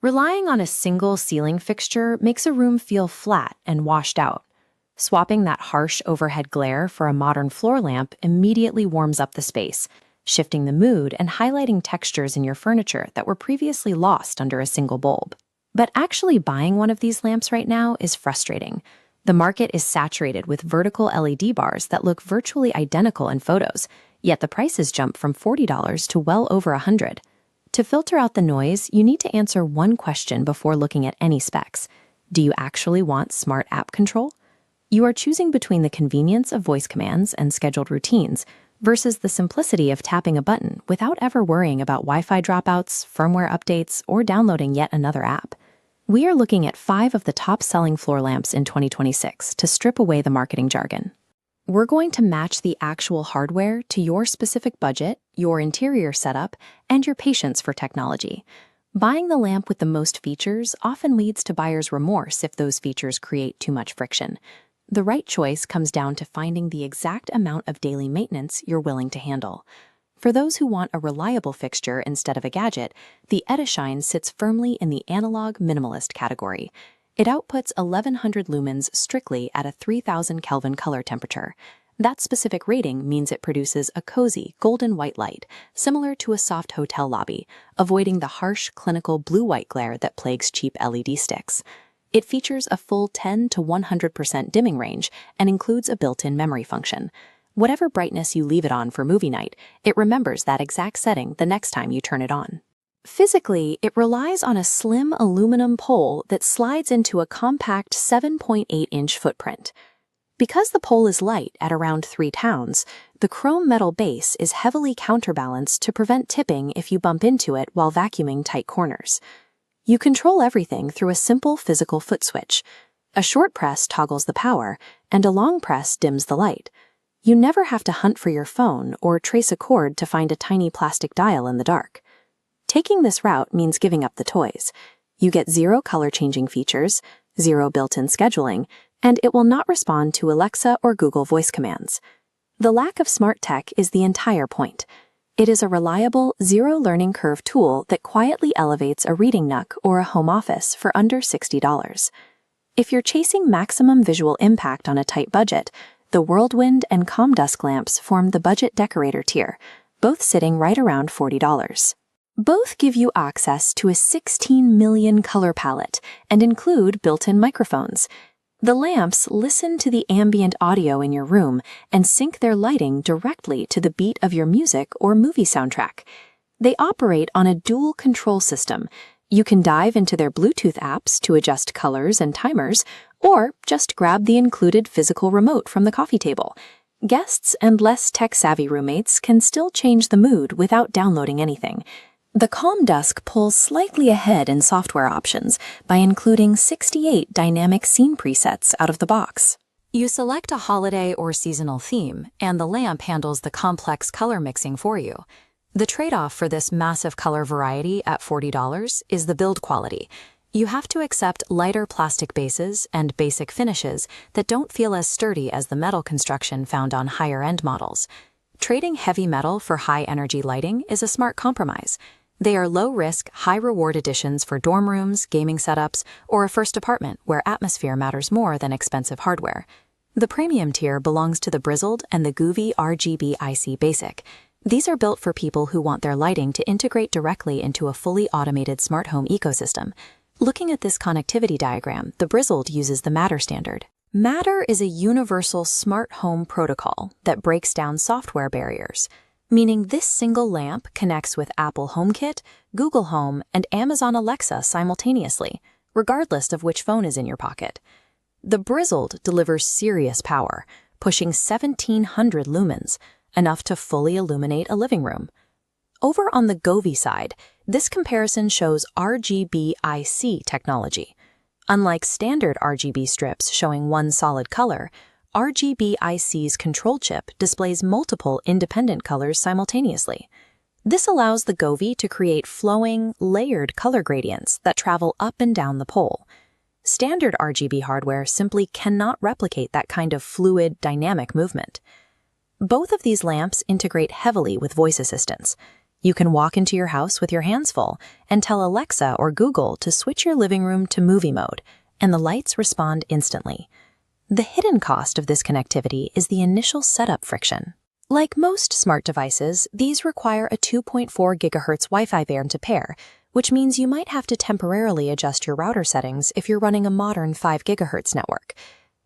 Relying on a single ceiling fixture makes a room feel flat and washed out. Swapping that harsh overhead glare for a modern floor lamp immediately warms up the space, shifting the mood and highlighting textures in your furniture that were previously lost under a single bulb. But actually buying one of these lamps right now is frustrating. The market is saturated with vertical LED bars that look virtually identical in photos, yet the prices jump from $40 to well over $100. To filter out the noise, you need to answer one question before looking at any specs. Do you actually want smart app control? You are choosing between the convenience of voice commands and scheduled routines versus the simplicity of tapping a button without ever worrying about Wi-Fi dropouts, firmware updates, or downloading yet another app. We are looking at 5 of the top-selling floor lamps in 2026 to strip away the marketing jargon. We're going to match the actual hardware to your specific budget, your interior setup, and your patience for technology. Buying the lamp with the most features often leads to buyer's remorse if those features create too much friction. The right choice comes down to finding the exact amount of daily maintenance you're willing to handle. For those who want a reliable fixture instead of a gadget, the EDISHINE sits firmly in the analog minimalist category. It outputs 1100 lumens strictly at a 3000 Kelvin color temperature. That specific rating means it produces a cozy, golden white light, similar to a soft hotel lobby, avoiding the harsh, clinical blue-white glare that plagues cheap LED sticks. It features a full 10 to 100% dimming range and includes a built-in memory function. Whatever brightness you leave it on for movie night, it remembers that exact setting the next time you turn it on. Physically, it relies on a slim aluminum pole that slides into a compact 7.8-inch footprint. Because the pole is light at around 3 pounds, the chrome metal base is heavily counterbalanced to prevent tipping if you bump into it while vacuuming tight corners. You control everything through a simple physical foot switch. A short press toggles the power, and a long press dims the light. You never have to hunt for your phone or trace a cord to find a tiny plastic dial in the dark. Taking this route means giving up the toys. You get 0 color-changing features, 0 built-in scheduling, and it will not respond to Alexa or Google voice commands. The lack of smart tech is the entire point. It is a reliable, zero learning curve tool that quietly elevates a reading nook or a home office for under $60. If you're chasing maximum visual impact on a tight budget, the Whirlwind and Calmdusk lamps form the budget decorator tier, both sitting right around $40. Both give you access to a 16 million color palette and include built-in microphones. The lamps listen to the ambient audio in your room and sync their lighting directly to the beat of your music or movie soundtrack. They operate on a dual control system. You can dive into their Bluetooth apps to adjust colors and timers, or just grab the included physical remote from the coffee table. Guests and less tech-savvy roommates can still change the mood without downloading anything. The Calmdusk pulls slightly ahead in software options by including 68 dynamic scene presets out of the box. You select a holiday or seasonal theme, and the lamp handles the complex color mixing for you. The trade-off for this massive color variety at $40 is the build quality. You have to accept lighter plastic bases and basic finishes that don't feel as sturdy as the metal construction found on higher-end models. Trading heavy metal for high-energy lighting is a smart compromise. They are low-risk, high-reward additions for dorm rooms, gaming setups, or a first apartment where atmosphere matters more than expensive hardware. The premium tier belongs to the Brizled and the Govee RGBIC Basic. These are built for people who want their lighting to integrate directly into a fully automated smart home ecosystem. Looking at this connectivity diagram, the Brizled uses the Matter standard. Matter is a universal smart home protocol that breaks down software barriers, meaning this single lamp connects with Apple HomeKit, Google Home, and Amazon Alexa simultaneously, regardless of which phone is in your pocket. The Brizled delivers serious power, pushing 1700 lumens, enough to fully illuminate a living room. Over on the Govee side, this comparison shows RGBIC technology. Unlike standard RGB strips showing one solid color, RGBIC's control chip displays multiple independent colors simultaneously. This allows the Govee to create flowing, layered color gradients that travel up and down the pole. Standard RGB hardware simply cannot replicate that kind of fluid, dynamic movement. Both of these lamps integrate heavily with voice assistants. You can walk into your house with your hands full and tell Alexa or Google to switch your living room to movie mode, and the lights respond instantly. The hidden cost of this connectivity is the initial setup friction. Like most smart devices, these require a 2.4 GHz Wi-Fi band to pair, which means you might have to temporarily adjust your router settings if you're running a modern 5 GHz network.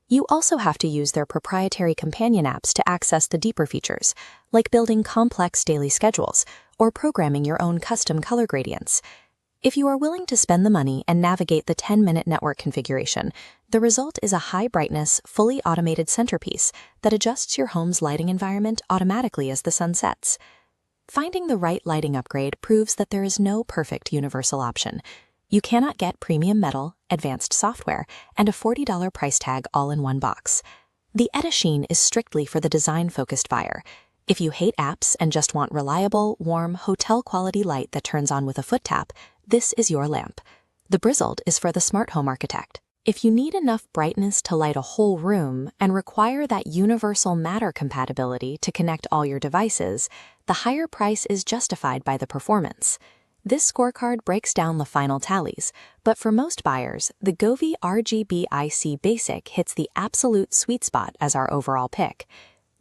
You also have to use their proprietary companion apps to access the deeper features, like building complex daily schedules or programming your own custom color gradients. If you are willing to spend the money and navigate the 10-minute network configuration, the result is a high-brightness, fully automated centerpiece that adjusts your home's lighting environment automatically as the sun sets. Finding the right lighting upgrade proves that there is no perfect universal option. You cannot get premium metal, advanced software, and a $40 price tag all in one box. The EDISHINE is strictly for the design-focused buyer. If you hate apps and just want reliable, warm, hotel-quality light that turns on with a foot tap, this is your lamp. The Brizled is for the smart home architect. If you need enough brightness to light a whole room and require that universal Matter compatibility to connect all your devices, the higher price is justified by the performance. This scorecard breaks down the final tallies, but for most buyers, the Govee RGBIC Basic hits the absolute sweet spot as our overall pick.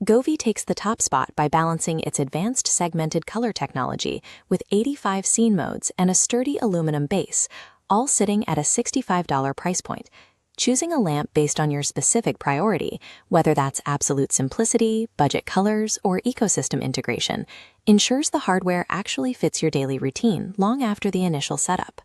Govee takes the top spot by balancing its advanced segmented color technology with 85 scene modes and a sturdy aluminum base, all sitting at a $65 price point. Choosing a lamp based on your specific priority, whether that's absolute simplicity, budget colors, or ecosystem integration, ensures the hardware actually fits your daily routine long after the initial setup.